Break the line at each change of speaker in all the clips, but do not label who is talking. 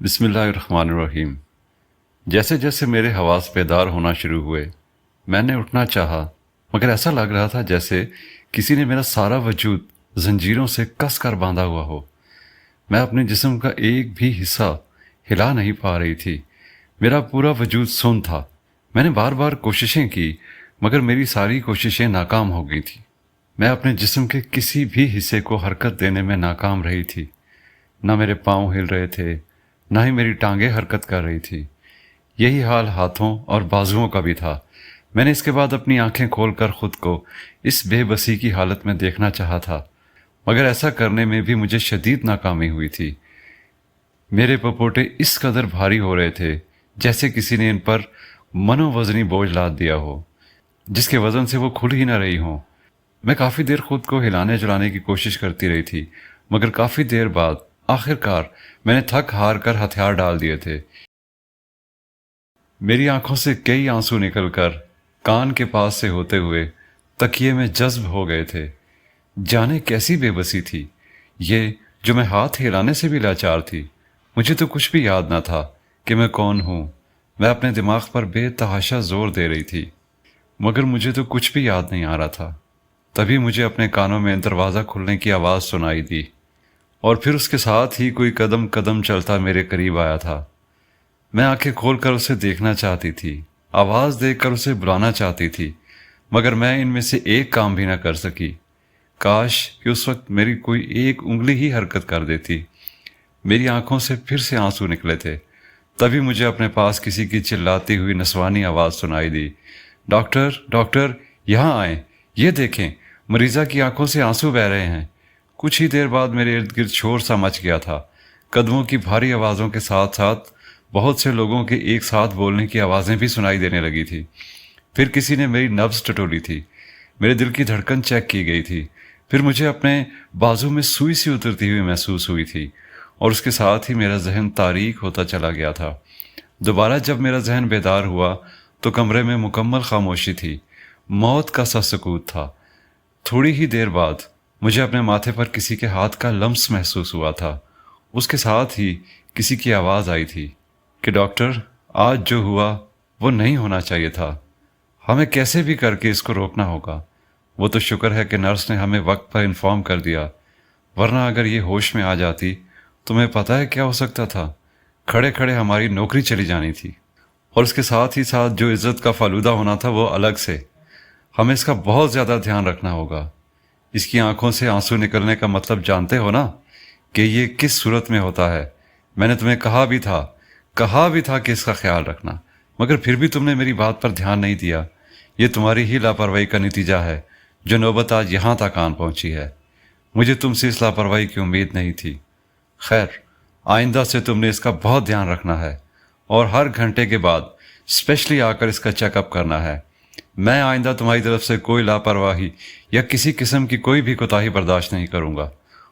بسم اللہ الرحمن الرحیم۔ جیسے جیسے میرے حواس بیدار ہونا شروع ہوئے میں نے اٹھنا چاہا، مگر ایسا لگ رہا تھا جیسے کسی نے میرا سارا وجود زنجیروں سے کس کر باندھا ہوا ہو۔ میں اپنے جسم کا ایک بھی حصہ ہلا نہیں پا رہی تھی، میرا پورا وجود سن تھا۔ میں نے بار بار کوششیں کی مگر میری ساری کوششیں ناکام ہو گئی تھیں۔ میں اپنے جسم کے کسی بھی حصے کو حرکت دینے میں ناکام رہی تھی۔ نہ میرے پاؤں ہل رہے تھے، نہ ہی میری ٹانگیں حرکت کر رہی تھی۔ یہی حال ہاتھوں اور بازوؤں کا بھی تھا۔ میں نے اس کے بعد اپنی آنکھیں کھول کر خود کو اس بے بسی کی حالت میں دیکھنا چاہا تھا، مگر ایسا کرنے میں بھی مجھے شدید ناکامی ہوئی تھی۔ میرے پپوٹے اس قدر بھاری ہو رہے تھے جیسے کسی نے ان پر منو وزنی بوجھ لاد دیا ہو، جس کے وزن سے وہ کھل ہی نہ رہی ہوں۔ میں کافی دیر خود کو ہلانے جلانے کی کوشش کرتی رہی تھی، مگر کافی دیر بعد آخر کار میں نے تھک ہار کر ہتھیار ڈال دیے تھے۔ میری آنکھوں سے کئی آنسو نکل کر کان کے پاس سے ہوتے ہوئے تکیے میں جذب ہو گئے تھے۔ جانے کیسی بے بسی تھی یہ، جو میں ہاتھ ہلانے سے بھی لاچار تھی۔ مجھے تو کچھ بھی یاد نہ تھا کہ میں کون ہوں۔ میں اپنے دماغ پر بے تحاشا زور دے رہی تھی، مگر مجھے تو کچھ بھی یاد نہیں آ رہا تھا۔ تبھی مجھے اپنے کانوں میں دروازہ کھلنے کی آواز سنائی دی، اور پھر اس کے ساتھ ہی کوئی قدم قدم چلتا میرے قریب آیا تھا۔ میں آنکھیں کھول کر اسے دیکھنا چاہتی تھی، آواز دے کر اسے بلانا چاہتی تھی، مگر میں ان میں سے ایک کام بھی نہ کر سکی۔ کاش کہ اس وقت میری کوئی ایک انگلی ہی حرکت کر دیتی۔ میری آنکھوں سے پھر سے آنسو نکلے تھے۔ تبھی مجھے اپنے پاس کسی کی چلاتی ہوئی نسوانی آواز سنائی دی، ڈاکٹر ڈاکٹر یہاں آئیں، یہ دیکھیں مریضہ کی آنکھوں سے آنسو بہہ رہے ہیں۔ کچھ ہی دیر بعد میرے ارد گرد شور سا مچ گیا تھا۔ قدموں کی بھاری آوازوں کے ساتھ ساتھ بہت سے لوگوں کے ایک ساتھ بولنے کی آوازیں بھی سنائی دینے لگی تھی۔ پھر کسی نے میری نبض ٹٹولی تھی، میرے دل کی دھڑکن چیک کی گئی تھی۔ پھر مجھے اپنے بازو میں سوئی سی اترتی ہوئی محسوس ہوئی تھی، اور اس کے ساتھ ہی میرا ذہن تاریک ہوتا چلا گیا تھا۔ دوبارہ جب میرا ذہن بیدار ہوا تو کمرے میں مکمل خاموشی تھی، موت کا سا سکوت تھا۔ تھوڑی ہی دیر بعد مجھے اپنے ماتھے پر کسی کے ہاتھ کا لمس محسوس ہوا تھا۔ اس کے ساتھ ہی کسی کی آواز آئی تھی کہ ڈاکٹر آج جو ہوا وہ نہیں ہونا چاہیے تھا، ہمیں کیسے بھی کر کے اس کو روکنا ہوگا۔ وہ تو شکر ہے کہ نرس نے ہمیں وقت پر انفارم کر دیا، ورنہ اگر یہ ہوش میں آ جاتی تمہیں پتہ ہے کیا ہو سکتا تھا؟ کھڑے کھڑے ہماری نوکری چلی جانی تھی، اور اس کے ساتھ ہی ساتھ جو عزت کا فالودہ ہونا تھا وہ الگ سے۔ ہمیں اس کا بہت زیادہ دھیان رکھنا ہوگا۔ اس کی آنکھوں سے آنسو نکلنے کا مطلب جانتے ہو نا کہ یہ کس صورت میں ہوتا ہے؟ میں نے تمہیں کہا بھی تھا کہ اس کا خیال رکھنا، مگر پھر بھی تم نے میری بات پر دھیان نہیں دیا۔ یہ تمہاری ہی لاپرواہی کا نتیجہ ہے جو نوبت آج یہاں تک آن پہنچی ہے۔ مجھے تم سے اس لاپرواہی کی امید نہیں تھی۔ خیر، آئندہ سے تم نے اس کا بہت دھیان رکھنا ہے، اور ہر گھنٹے کے بعد اسپیشلی آ کر اس کا چیک اپ کرنا ہے۔ میں آئندہ تمہاری طرف سے کوئی لاپرواہی یا کسی قسم کی کوئی بھی کوتاہی برداشت نہیں کروں گا۔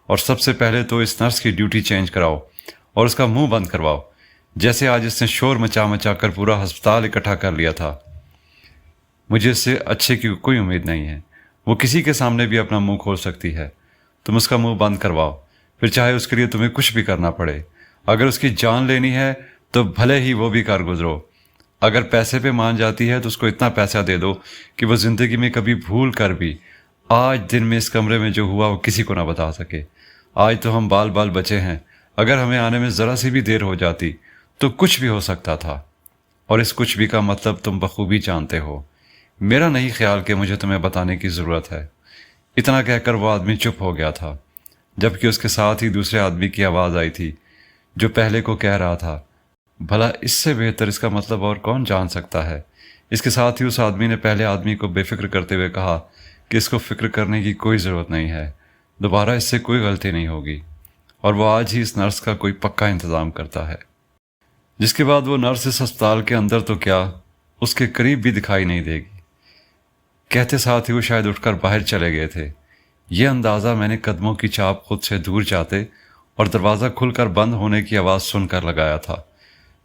اور سب سے پہلے تو اس نرس کی ڈیوٹی چینج کراؤ اور اس کا منہ بند کرواؤ، جیسے آج اس نے شور مچا کر پورا ہسپتال اکٹھا کر لیا تھا۔ مجھے اس سے اچھے کی کوئی امید نہیں ہے۔ وہ کسی کے سامنے بھی اپنا منہ کھول سکتی ہے۔ تم اس کا منہ بند کرواؤ، پھر چاہے اس کے لیے تمہیں کچھ بھی کرنا پڑے۔ اگر اس کی جان لینی ہے تو بھلے ہی وہ بھی کر گزرو۔ اگر پیسے پہ مان جاتی ہے تو اس کو اتنا پیسہ دے دو کہ وہ زندگی میں کبھی بھول کر بھی آج دن میں اس کمرے میں جو ہوا وہ کسی کو نہ بتا سکے۔ آج تو ہم بال بال بچے ہیں، اگر ہمیں آنے میں ذرا سی بھی دیر ہو جاتی تو کچھ بھی ہو سکتا تھا، اور اس کچھ بھی کا مطلب تم بخوبی جانتے ہو۔ میرا نہیں خیال کہ مجھے تمہیں بتانے کی ضرورت ہے۔ اتنا کہہ کر وہ آدمی چپ ہو گیا تھا، جبکہ اس کے ساتھ ہی دوسرے آدمی کی آواز آئی تھی جو پہلے کو کہہ رہا تھا، بھلا اس سے بہتر اس کا مطلب اور کون جان سکتا ہے۔ اس کے ساتھ ہی اس آدمی نے پہلے آدمی کو بے فکر کرتے ہوئے کہا کہ اس کو فکر کرنے کی کوئی ضرورت نہیں ہے، دوبارہ اس سے کوئی غلطی نہیں ہوگی، اور وہ آج ہی اس نرس کا کوئی پکا انتظام کرتا ہے۔ جس کے بعد وہ نرس اس ہسپتال کے اندر تو کیا اس کے قریب بھی دکھائی نہیں دے گی۔ کہتے ساتھ ہی وہ شاید اٹھ کر باہر چلے گئے تھے۔ یہ اندازہ میں نے قدموں کی چاپ خود سے دور جاتے اور دروازہ کھل کر بند ہونے کی آواز سن کر لگایا تھا۔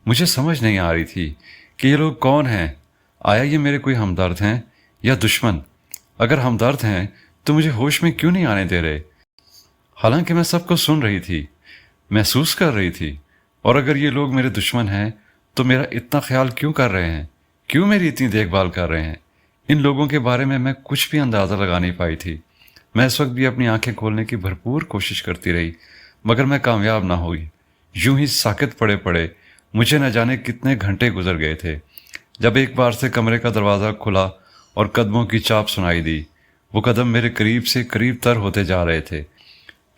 مجھے سمجھ نہیں آ رہی تھی کہ یہ لوگ کون ہیں۔ آیا یہ میرے کوئی ہمدرد ہیں یا دشمن؟ اگر ہمدرد ہیں تو مجھے ہوش میں کیوں نہیں آنے دے رہے؟ حالانکہ میں سب کو سن رہی تھی، محسوس کر رہی تھی، اور اگر یہ لوگ میرے دشمن ہیں تو میرا اتنا خیال کیوں کر رہے ہیں؟ کیوں میری اتنی دیکھ بھال کر رہے ہیں؟ ان لوگوں کے بارے میں کچھ بھی اندازہ لگا نہیں پائی تھی۔ میں اس وقت بھی اپنی آنکھیں کھولنے کی بھرپور کوشش کرتی رہی، مگر میں کامیاب نہ ہوئی۔ یوں ہی ساکت پڑے پڑے مجھے نہ جانے کتنے گھنٹے گزر گئے تھے، جب ایک بار سے کمرے کا دروازہ کھلا اور قدموں کی چاپ سنائی دی۔ وہ قدم میرے قریب سے قریب تر ہوتے جا رہے تھے۔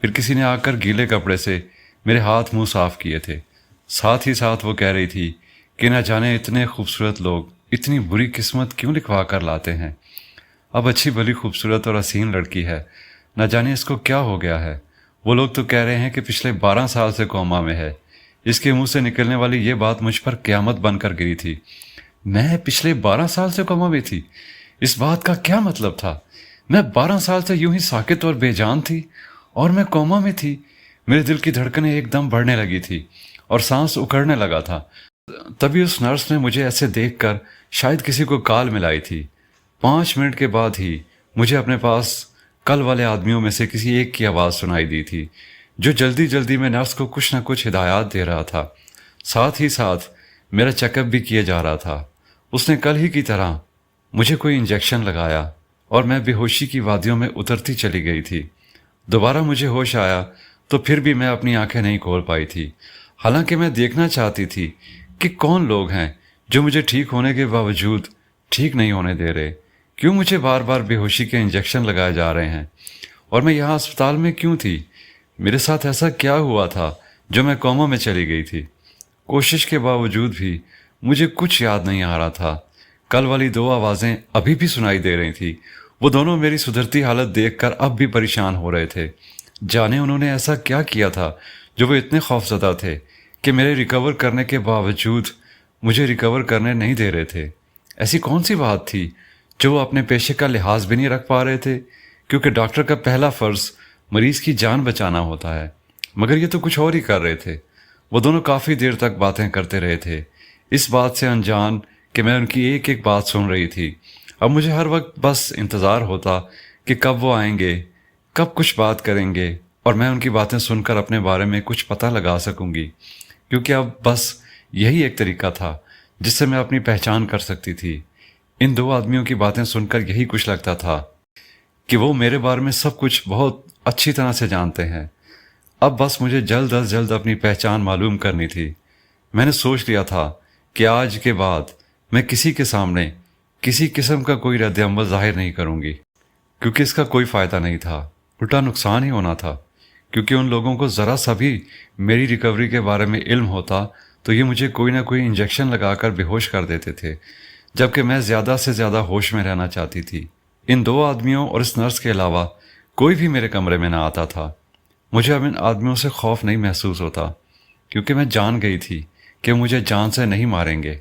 پھر کسی نے آ کر گیلے کپڑے سے میرے ہاتھ منہ صاف کیے تھے۔ ساتھ ہی ساتھ وہ کہہ رہی تھی کہ نہ جانے اتنے خوبصورت لوگ اتنی بری قسمت کیوں لکھوا کر لاتے ہیں۔ اب اچھی بھلی خوبصورت اور حسین لڑکی ہے، نہ جانے اس کو کیا ہو گیا ہے۔ وہ لوگ تو کہہ رہے ہیں کہ پچھلے 12 سال سے کوما میں ہے۔ اس کے منہ سے نکلنے والی یہ بات مجھ پر قیامت بن کر گری تھی۔ میں پچھلے 12 سال سے کوما میں تھی؟ اس بات کا کیا مطلب تھا؟ میں 12 سال سے یوں ہی ساکت اور بے جان تھی اور میں کوما میں تھی۔ میرے دل کی دھڑکنیں ایک دم بڑھنے لگی تھی اور سانس اکھڑنے لگا تھا۔ تبھی اس نرس نے مجھے ایسے دیکھ کر شاید کسی کو کال ملائی تھی۔ 5 منٹ کے بعد ہی مجھے اپنے پاس کل والے آدمیوں میں سے کسی ایک کی آواز سنائی دی تھی، جو جلدی جلدی میں نرس کو کچھ نہ کچھ ہدایات دے رہا تھا۔ ساتھ ہی ساتھ میرا چیک اپ بھی کیے جا رہا تھا۔ اس نے کل ہی کی طرح مجھے کوئی انجیکشن لگایا اور میں بے ہوشی کی وادیوں میں اترتی چلی گئی تھی۔ دوبارہ مجھے ہوش آیا تو پھر بھی میں اپنی آنکھیں نہیں کھول پائی تھی، حالانکہ میں دیکھنا چاہتی تھی کہ کون لوگ ہیں جو مجھے ٹھیک ہونے کے باوجود ٹھیک نہیں ہونے دے رہے۔ کیوں مجھے بار بار بے ہوشی کے انجیکشن لگائے جا رہے ہیں؟ اور میں یہاں اسپتال میں کیوں تھی؟ میرے ساتھ ایسا کیا ہوا تھا جو میں کوما میں چلی گئی تھی؟ کوشش کے باوجود بھی مجھے کچھ یاد نہیں آ رہا تھا۔ کل والی 2 آوازیں ابھی بھی سنائی دے رہی تھی۔ وہ دونوں میری سدھرتی حالت دیکھ کر اب بھی پریشان ہو رہے تھے۔ جانے انہوں نے ایسا کیا کیا تھا جو وہ اتنے خوفزدہ تھے کہ میرے ریکور کرنے کے باوجود مجھے ریکور کرنے نہیں دے رہے تھے۔ ایسی کون سی بات تھی جو وہ اپنے پیشے کا لحاظ بھی نہیں رکھ پا رہے تھے؟ کیونکہ ڈاکٹر کا پہلا فرض مریض کی جان بچانا ہوتا ہے، مگر یہ تو کچھ اور ہی کر رہے تھے۔ وہ دونوں کافی دیر تک باتیں کرتے رہے تھے، اس بات سے انجان کہ میں ان کی ایک ایک بات سن رہی تھی۔ اب مجھے ہر وقت بس انتظار ہوتا کہ کب وہ آئیں گے، کب کچھ بات کریں گے اور میں ان کی باتیں سن کر اپنے بارے میں کچھ پتہ لگا سکوں گی، کیونکہ اب بس یہی ایک طریقہ تھا جس سے میں اپنی پہچان کر سکتی تھی۔ ان 2 آدمیوں کی باتیں سن کر یہی کچھ لگتا تھا کہ وہ میرے بارے میں سب کچھ بہت اچھی طرح سے جانتے ہیں۔ اب بس مجھے جلد از جلد اپنی پہچان معلوم کرنی تھی۔ میں نے سوچ لیا تھا کہ آج کے بعد میں کسی کے سامنے کسی قسم کا کوئی رد عمل ظاہر نہیں کروں گی، کیونکہ اس کا کوئی فائدہ نہیں تھا، الٹا نقصان ہی ہونا تھا۔ کیونکہ ان لوگوں کو ذرا سا بھی میری ریکوری کے بارے میں علم ہوتا تو یہ مجھے کوئی نہ کوئی انجیکشن لگا کر بے ہوش کر دیتے تھے، جبکہ میں زیادہ سے زیادہ ہوش میں رہنا چاہتی تھی۔ ان 2 آدمیوں اور اس نرس کے علاوہ کوئی بھی میرے کمرے میں نہ آتا تھا۔ مجھے اب ان آدمیوں سے خوف نہیں محسوس ہوتا، کیونکہ میں جان گئی تھی کہ مجھے جان سے نہیں ماریں گے۔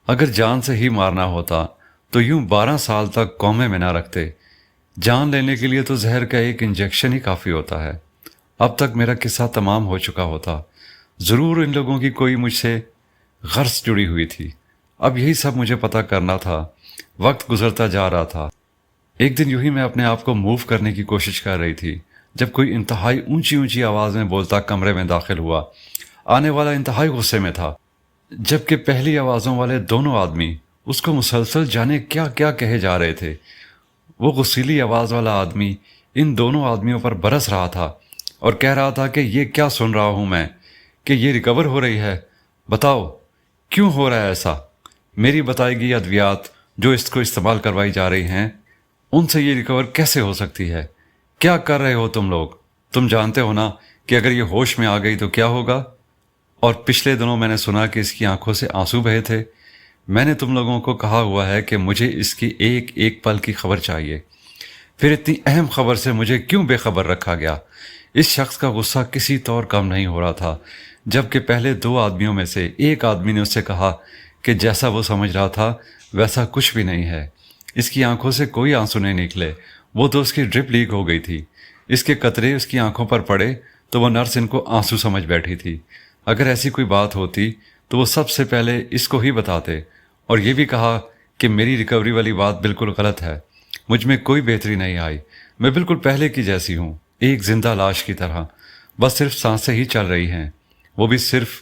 اگر جان سے ہی مارنا ہوتا تو یوں 12 سال تک کومے میں نہ رکھتے۔ جان لینے کے لیے تو زہر کا ایک انجیکشن ہی کافی ہوتا ہے۔ اب تک میرا قصہ تمام ہو چکا ہوتا۔ ضرور ان لوگوں کی کوئی مجھ سے غرض جڑی ہوئی تھی۔ اب یہی سب مجھے پتہ کرنا تھا۔ وقت گزرتا جا رہا تھا۔ ایک دن یوں ہی میں اپنے آپ کو موو کرنے کی کوشش کر رہی تھی جب کوئی انتہائی اونچی اونچی آواز میں بولتا کمرے میں داخل ہوا۔ آنے والا انتہائی غصے میں تھا، جبکہ پہلی آوازوں والے دونوں آدمی اس کو مسلسل جانے کیا کیا کہے جا رہے تھے۔ وہ غصیلی آواز والا آدمی ان دونوں آدمیوں پر برس رہا تھا اور کہہ رہا تھا کہ یہ کیا سن رہا ہوں میں کہ یہ ریکور ہو رہی ہے؟ بتاؤ کیوں ہو رہا ہے ایسا؟ میری بتائی گئی ادویات جو اس کو استعمال کروائی جا رہی ہیں، ان سے یہ ریکور کیسے ہو سکتی ہے؟ کیا کر رہے ہو تم لوگ؟ تم جانتے ہو نا کہ اگر یہ ہوش میں آ گئی تو کیا ہوگا؟ اور پچھلے دنوں میں نے سنا کہ اس کی آنکھوں سے آنسو بہے تھے۔ میں نے تم لوگوں کو کہا ہوا ہے کہ مجھے اس کی ایک ایک پل کی خبر چاہیے، پھر اتنی اہم خبر سے مجھے کیوں بے خبر رکھا گیا؟ اس شخص کا غصہ کسی طور کم نہیں ہو رہا تھا، جبکہ پہلے 2 آدمیوں میں سے ایک آدمی نے اس سے کہا کہ جیسا وہ سمجھ رہا تھا ویسا کچھ بھی نہیں ہے، اس کی آنکھوں سے کوئی آنسو نہیں نکلے، وہ تو اس کی ڈرپ لیک ہو گئی تھی، اس کے قطرے اس کی آنکھوں پر پڑے تو وہ نرس ان کو آنسو سمجھ بیٹھی تھی۔ اگر ایسی کوئی بات ہوتی تو وہ سب سے پہلے اس کو ہی بتاتے اور یہ بھی کہا کہ میری ریکوری والی بات بالکل غلط ہے، مجھ میں کوئی بہتری نہیں آئی، میں بالکل پہلے کی جیسی ہوں، ایک زندہ لاش کی طرح، بس صرف سانسیں ہی چل رہی ہیں، وہ بھی صرف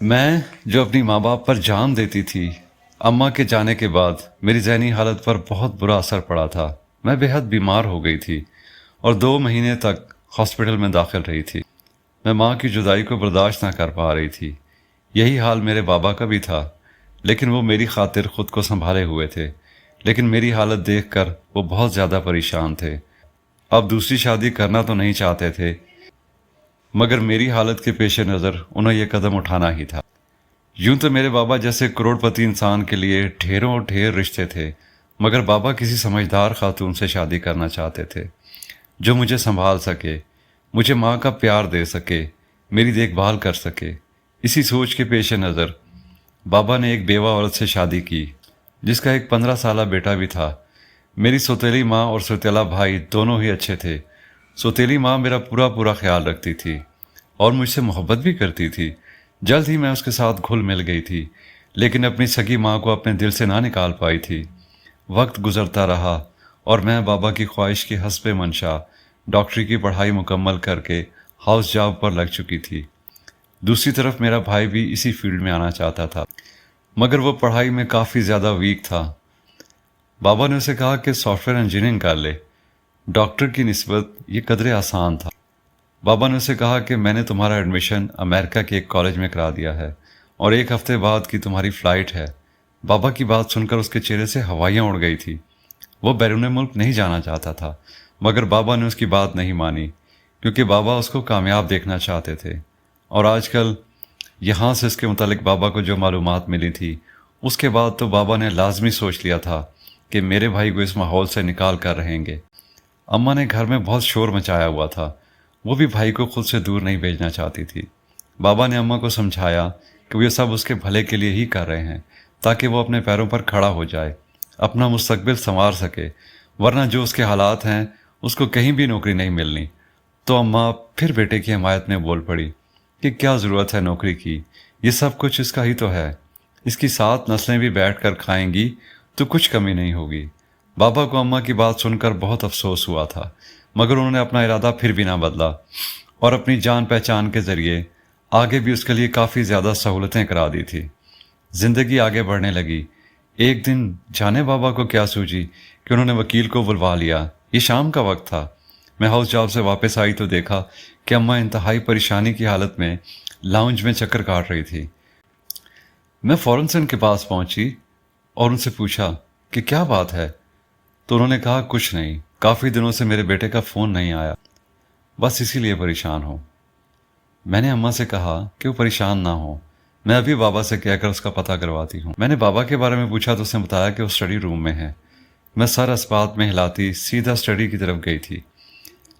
میں جو اپنی ماں باپ پر جان دیتی تھی، اماں کے جانے کے بعد میری ذہنی حالت پر بہت برا اثر پڑا تھا۔ میں بے حد بیمار ہو گئی تھی اور 2 مہینے تک ہاسپٹل میں داخل رہی تھی۔ میں ماں کی جدائی کو برداشت نہ کر پا رہی تھی۔ یہی حال میرے بابا کا بھی تھا، لیکن وہ میری خاطر خود کو سنبھالے ہوئے تھے، لیکن میری حالت دیکھ کر وہ بہت زیادہ پریشان تھے۔ اب دوسری شادی کرنا تو نہیں چاہتے تھے، مگر میری حالت کے پیش نظر انہیں یہ قدم اٹھانا ہی تھا۔ یوں تو میرے بابا جیسے کروڑ پتی انسان کے لیے ڈھیروں ڈھیر رشتے تھے، مگر بابا کسی سمجھدار خاتون سے شادی کرنا چاہتے تھے جو مجھے سنبھال سکے، مجھے ماں کا پیار دے سکے، میری دیکھ بھال کر سکے۔ اسی سوچ کے پیش نظر بابا نے ایک بیوہ عورت سے شادی کی جس کا ایک 15 سالہ بیٹا بھی تھا۔ میری سوتیلی ماں اور سوتیلا بھائی دونوں ہی اچھے تھے۔ سوتیلی ماں میرا پورا خیال رکھتی تھی اور مجھ سے محبت بھی کرتی تھی۔ جلد ہی میں اس کے ساتھ گھل مل گئی تھی، لیکن اپنی سگی ماں کو اپنے دل سے نہ نکال پائی تھی۔ وقت گزرتا رہا اور میں بابا کی خواہش کے حسب منشا ڈاکٹری کی پڑھائی مکمل کر کے ہاؤس جاب پر لگ چکی تھی۔ دوسری طرف میرا بھائی بھی اسی فیلڈ میں آنا چاہتا تھا، مگر وہ پڑھائی میں کافی زیادہ ویک تھا۔ بابا نے اسے کہا کہ سافٹ ویئر انجینئرنگ کر لے، ڈاکٹر کی نسبت یہ قدرے آسان تھا۔ بابا نے اسے کہا کہ میں نے تمہارا ایڈمیشن امریکہ کے ایک کالج میں کرا دیا ہے اور 1 ہفتے بعد کی تمہاری فلائٹ ہے۔ بابا کی بات سن کر اس کے چہرے سے ہوائیاں اڑ گئی تھی۔ وہ بیرون ملک نہیں جانا چاہتا تھا، مگر بابا نے اس کی بات نہیں مانی، کیونکہ بابا اس کو کامیاب دیکھنا چاہتے تھے۔ اور آج کل یہاں سے اس کے متعلق بابا کو جو معلومات ملی تھی، اس کے بعد تو بابا نے لازمی سوچ لیا تھا کہ میرے بھائی کو اس ماحول سے نکال کر رہیں گے۔ اماں نے گھر میں بہت شور مچایا ہوا تھا، وہ بھی بھائی کو خود سے دور نہیں بھیجنا چاہتی تھی۔ بابا نے اماں کو سمجھایا کہ وہ یہ سب اس کے بھلے کے لیے ہی کر رہے ہیں، تاکہ وہ اپنے پیروں پر کھڑا ہو جائے، اپنا مستقبل سنوار سکے، ورنہ جو اس کے حالات ہیں اس کو کہیں بھی نوکری نہیں ملنی۔ تو اماں پھر بیٹے کی حمایت میں بول پڑی کہ کیا ضرورت ہے نوکری کی، یہ سب کچھ اس کا ہی تو ہے، اس کی 7 نسلیں بھی بیٹھ کر کھائیں گی تو کچھ کمی نہیں ہوگی۔ بابا کو اماں کی بات سن کر بہت افسوس ہوا تھا، مگر انہوں نے اپنا ارادہ پھر بھی نہ بدلا اور اپنی جان پہچان کے ذریعے آگے بھی اس کے لیے کافی زیادہ سہولتیں کرا دی تھی۔ زندگی آگے بڑھنے لگی۔ ایک دن جانے بابا کو کیا سوچی کہ انہوں نے وکیل کو بلوا لیا۔ یہ شام کا وقت تھا۔ میں ہاؤس جاب سے واپس آئی تو دیکھا کہ اماں انتہائی پریشانی کی حالت میں لاؤنج میں چکر کاٹ رہی تھی۔ میں فوراً سے ان کے پاس پہنچی اور ان سے پوچھا کہ کیا بات ہے؟ تو انہوں نے کہا کچھ نہیں، کافی دنوں سے میرے بیٹے کا فون نہیں آیا، بس اسی لیے پریشان ہوں۔ میں نے اماں سے کہا کہ وہ پریشان نہ ہو، میں ابھی بابا سے کہہ کر اس کا پتہ کرواتی ہوں۔ میں نے بابا کے بارے میں پوچھا تو اس نے بتایا کہ وہ اسٹڈی روم میں ہے۔ میں سر اسبات میں ہلاتی سیدھا اسٹڈی کی طرف گئی تھی،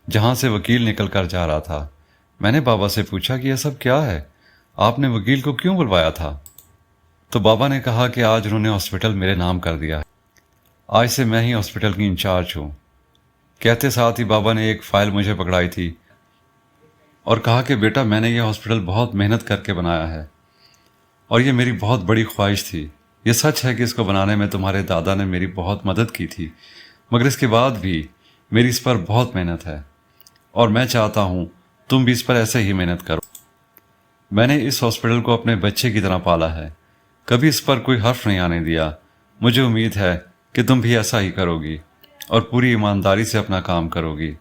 جہاں سے وکیل نکل کر جا رہا تھا۔ میں نے بابا سے پوچھا کہ یہ سب کیا ہے، آپ نے وکیل کو کیوں بلوایا تھا؟ تو بابا نے کہا کہ آج انہوں نے ہاسپٹل میرے نام کر دیا ہے، آج سے میں ہی ہاسپٹل کی انچارج ہوں۔ کہتے ساتھ ہی بابا نے ایک فائل مجھے پکڑائی تھی اور کہا کہ بیٹا میں نے یہ ہاسپٹل بہت محنت کر کے بنایا ہے اور یہ میری بہت بڑی خواہش تھی۔ یہ سچ ہے کہ اس کو بنانے میں تمہارے دادا نے میری بہت مدد کی تھی، مگر اس کے بعد بھی میری اس پر بہت محنت ہے اور میں چاہتا ہوں تم بھی اس پر ایسے ہی محنت کرو۔ میں نے اس ہاسپٹل کو اپنے بچے کی طرح پالا ہے، کبھی اس پر کوئی حرف نہیں آنے دیا۔ مجھے امید ہے کہ تم بھی ایسا ہی کرو گی اور پوری ایمانداری سے اپنا کام کرو گی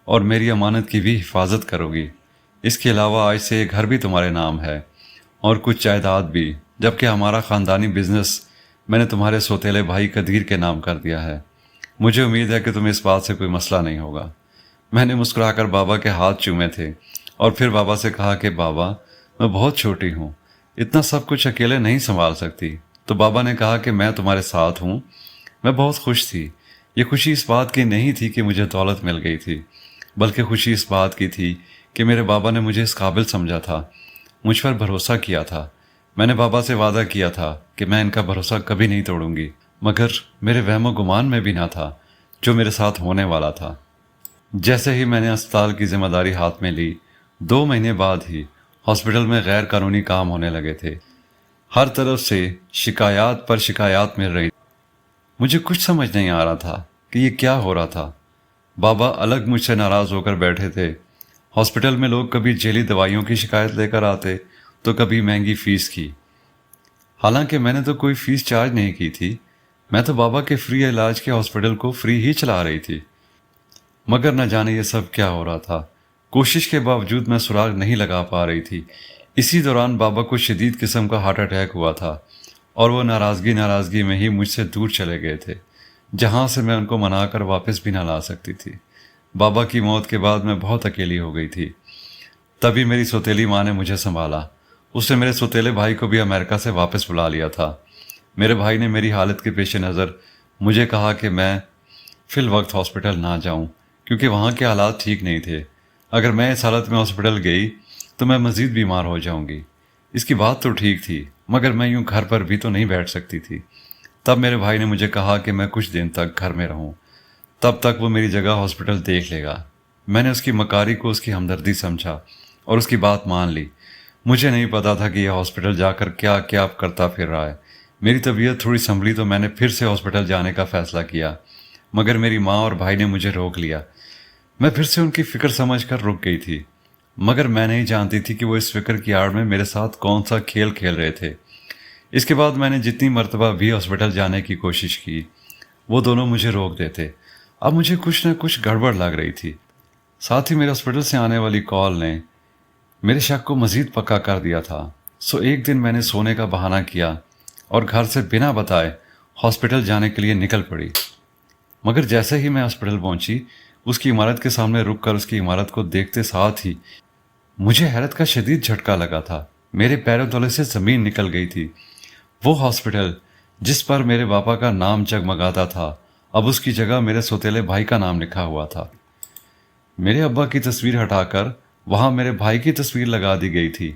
اور میری امانت کی بھی حفاظت کرو گی۔ اس کے علاوہ آج سے یہ گھر بھی تمہارے نام ہے اور کچھ جائیداد بھی، جبکہ ہمارا خاندانی بزنس میں نے تمہارے سوتیلے بھائی قدیر کے نام کر دیا ہے۔ مجھے امید ہے کہ تمہیں اس بات سے کوئی مسئلہ نہیں ہوگا۔ میں نے مسکرا کر بابا کے ہاتھ چومے تھے اور پھر بابا سے کہا کہ بابا میں بہت چھوٹی ہوں، اتنا سب کچھ اکیلے نہیں سنبھال سکتی۔ تو بابا نے کہا کہ میں تمہارے ساتھ ہوں۔ میں بہت خوش تھی۔ یہ خوشی اس بات کی نہیں تھی کہ مجھے دولت مل گئی تھی، بلکہ خوشی اس بات کی تھی کہ میرے بابا نے مجھے اس قابل سمجھا تھا، مجھ پر بھروسہ کیا تھا۔ میں نے بابا سے وعدہ کیا تھا کہ میں ان کا بھروسہ کبھی نہیں توڑوں گی، مگر میرے وہم و گمان میں بھی نہ تھا جو میرے ساتھ ہونے والا تھا۔ جیسے ہی میں نے اسپتال کی ذمہ داری ہاتھ میں لی، 2 مہینے بعد ہی ہاسپٹل میں غیر قانونی کام ہونے لگے تھے۔ ہر طرف سے شکایات پر شکایات مل رہی۔ مجھے کچھ سمجھ نہیں آ رہا تھا کہ یہ کیا ہو رہا تھا۔ بابا الگ مجھ سے ناراض ہو کر بیٹھے تھے۔ ہاسپٹل میں لوگ کبھی جیلی دوائیوں کی شکایت لے کر آتے تو کبھی مہنگی فیس کی۔ حالانکہ میں نے تو کوئی فیس چارج نہیں کی تھی، میں تو بابا کے فری علاج کے ہاسپٹل کو فری ہی چلا رہی تھی۔ مگر نہ جانے یہ سب کیا ہو رہا تھا، کوشش کے باوجود میں سراغ نہیں لگا پا رہی تھی۔ اسی دوران بابا کو شدید قسم کا ہارٹ اٹیک ہوا تھا اور وہ ناراضگی میں ہی مجھ سے دور چلے گئے تھے، جہاں سے میں ان کو منا کر واپس بھی نہ لا سکتی تھی۔ بابا کی موت کے بعد میں بہت اکیلی ہو گئی تھی۔ تبھی میری سوتیلی ماں نے مجھے سنبھالا۔ اس نے میرے سوتیلے بھائی کو بھی امریکہ سے واپس بلا لیا تھا۔ میرے بھائی نے میری حالت کے پیش نظر مجھے کہا کہ میں فی الوقت ہاسپٹل نہ جاؤں، کیونکہ وہاں کے حالات ٹھیک نہیں تھے۔ اگر میں اس حالت میں ہاسپٹل گئی تو میں مزید بیمار ہو جاؤں گی۔ اس کی بات تو ٹھیک تھی، مگر میں یوں گھر پر بھی تو نہیں بیٹھ سکتی تھی۔ تب میرے بھائی نے مجھے کہا کہ میں کچھ دن تک گھر میں رہوں، تب تک وہ میری جگہ ہاسپٹل دیکھ لے گا۔ میں نے اس کی مکاری کو اس کی ہمدردی سمجھا اور اس کی بات مان لی۔ مجھے نہیں پتا تھا کہ یہ ہاسپٹل جا کر کیا کیا کرتا پھر رہا ہے۔ میری طبیعت تھوڑی سنبھلی تو میں نے پھر سے ہاسپٹل جانے کا فیصلہ کیا، مگر میری ماں اور بھائی نے مجھے روک لیا۔ میں پھر سے ان کی فکر سمجھ کر رک گئی تھی، مگر میں نہیں جانتی تھی کہ وہ اس فکر کی آڑ میں میرے ساتھ کون سا کھیل کھیل رہے تھے۔ اس کے بعد میں نے جتنی مرتبہ بھی ہاسپٹل جانے کی کوشش کی، وہ دونوں مجھے روک دیتے۔ اب مجھے کچھ نہ کچھ گڑبڑ لگ رہی تھی۔ ساتھ ہی میرے ہاسپٹل سے آنے والی کال نے میرے شک کو مزید پکا کر دیا تھا۔ سو ایک دن میں نے سونے کا بہانہ کیا اور گھر سے بنا بتائے ہاسپٹل جانے کے لیے نکل پڑی۔ مگر جیسے ہی میں ہاسپٹل پہنچی، اس کی عمارت کے سامنے رک کر اس کی عمارت کو دیکھتے ساتھ ہی مجھے حیرت کا شدید جھٹکا لگا تھا۔ میرے پیروں تلے سے زمین نکل گئی تھی۔ وہ ہاسپٹل جس پر میرے باپا کا نام جگمگاتا تھا، اب اس کی جگہ میرے سوتیلے بھائی کا نام لکھا ہوا تھا۔ میرے ابا کی تصویر ہٹا کر وہاں میرے بھائی کی تصویر لگا دی گئی تھی۔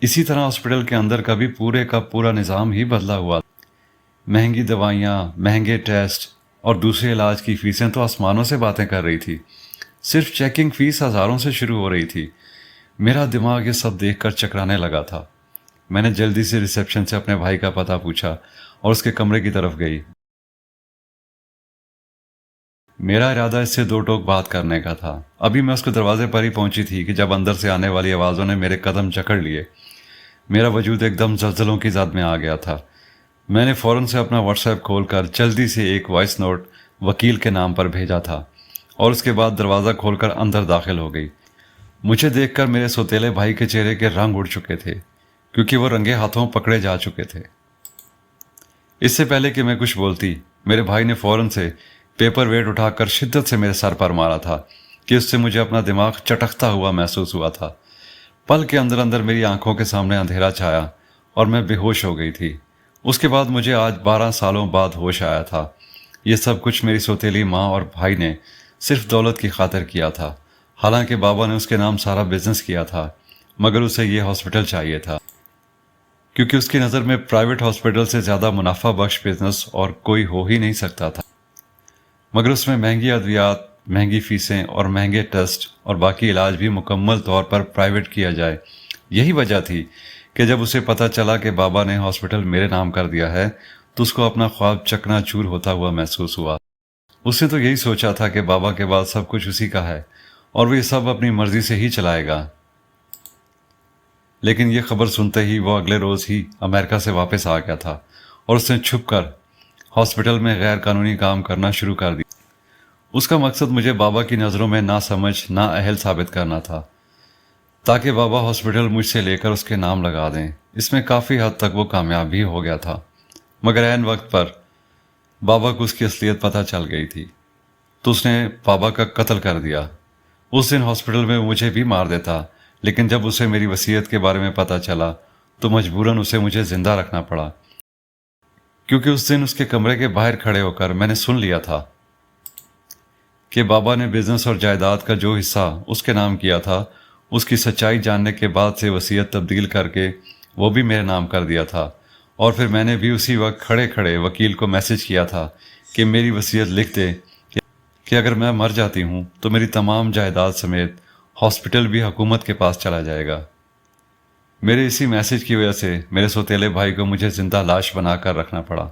اسی طرح ہاسپٹل کے اندر کا بھی پورے کا پورا نظام ہی بدلا ہوا۔ مہنگی دوائیاں، مہنگے ٹیسٹ اور دوسرے علاج کی فیسیں تو آسمانوں سے باتیں کر رہی تھی۔ صرف چیکنگ فیس ہزاروں سے شروع ہو رہی تھی۔ میرا دماغ یہ سب دیکھ کر چکرانے لگا تھا۔ میں نے جلدی سے ریسیپشن سے اپنے بھائی کا پتہ پوچھا اور اس کے کمرے کی طرف گئی۔ میرا ارادہ اس سے دو ٹوک بات کرنے کا تھا۔ ابھی میں اس کے دروازے پر ہی پہنچی تھی کہ جب اندر سے آنے والی آوازوں نے میرے قدم جکڑ لیے۔ میرا وجود ایک دم زلزلوں کی زد میں آ گیا تھا۔ میں نے فوراً سے اپنا واٹس ایپ کھول کر جلدی سے ایک وائس نوٹ وکیل کے نام پر بھیجا تھا اور اس کے بعد دروازہ کھول کر اندر داخل ہو گئی۔ مجھے دیکھ کر میرے سوتیلے بھائی کے چہرے کے رنگ اڑ چکے تھے، کیونکہ وہ رنگے ہاتھوں پکڑے جا چکے تھے۔ اس سے پہلے کہ میں کچھ بولتی، میرے بھائی نے فوراً سے پیپر ویٹ اٹھا کر شدت سے میرے سر پر مارا تھا کہ اس سے مجھے اپنا دماغ چٹکتا ہوا محسوس ہوا تھا۔ پل کے اندر اندر میری آنکھوں کے سامنے اندھیرا چھایا اور میں بے ہوش ہو گئی تھی۔ اس کے بعد مجھے آج 12 سالوں بعد ہوش آیا تھا۔ یہ سب کچھ میری سوتیلی ماں اور بھائی نے صرف دولت کی خاطر کیا تھا۔ حالانکہ بابا نے اس کے نام سارا بزنس کیا تھا، مگر اسے یہ ہاسپٹل چاہیے تھا، کیونکہ اس کی نظر میں پرائیویٹ ہاسپٹل سے زیادہ منافع بخش بزنس اور کوئی ہو ہی نہیں سکتا تھا۔ مگر اس میں مہنگی ادویات، مہنگی فیسیں اور مہنگے ٹیسٹ اور باقی علاج بھی مکمل طور پر پرائیویٹ کیا جائے۔ یہی وجہ تھی کہ جب اسے پتہ چلا کہ بابا نے ہاسپٹل میرے نام کر دیا ہے تو اس کو اپنا خواب چکنا چور ہوتا ہوا محسوس ہوا۔ اس نے تو یہی سوچا تھا کہ بابا کے بعد سب کچھ اسی کا ہے اور وہ یہ سب اپنی مرضی سے ہی چلائے گا۔ لیکن یہ خبر سنتے ہی وہ اگلے روز ہی امریکہ سے واپس آ گیا تھا اور اس نے چھپ کر ہاسپٹل میں غیر قانونی کام کرنا شروع کر دیا۔ اس کا مقصد مجھے بابا کی نظروں میں نہ سمجھ نہ اہل ثابت کرنا تھا، تاکہ بابا ہاسپٹل مجھ سے لے کر اس کے نام لگا دیں۔ اس میں کافی حد تک وہ کامیاب بھی ہو گیا تھا، مگر عین وقت پر بابا کو اس کی اصلیت پتہ چل گئی تھی تو اس نے بابا کا قتل کر دیا۔ اس دن ہاسپٹل میں مجھے بھی مار دیتا، لیکن جب اسے میری وصیت کے بارے میں پتہ چلا تو مجبوراً اسے مجھے زندہ رکھنا پڑا، کیونکہ اس دن اس کے کمرے کے باہر کھڑے ہو کر میں نے سن لیا تھا کہ بابا نے بزنس اور جائیداد کا جو حصہ اس کے نام کیا تھا، اس کی سچائی جاننے کے بعد سے وصیت تبدیل کر کے وہ بھی میرے نام کر دیا تھا۔ اور پھر میں نے بھی اسی وقت کھڑے کھڑے وکیل کو میسج کیا تھا کہ میری وصیت لکھ دے کہ اگر میں مر جاتی ہوں تو میری تمام جائیداد سمیت ہاسپٹل بھی حکومت کے پاس چلا جائے گا۔ میرے اسی میسج کی وجہ سے میرے سوتیلے بھائی کو مجھے زندہ لاش بنا کر رکھنا پڑا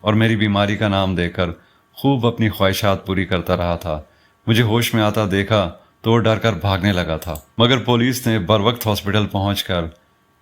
اور میری بیماری کا نام دے کر خوب اپنی خواہشات پوری کرتا رہا تھا۔ مجھے ہوش میں آتا دیکھا تو وہ ڈر کر بھاگنے لگا تھا، مگر پولیس نے بر وقت ہاسپٹل پہنچ کر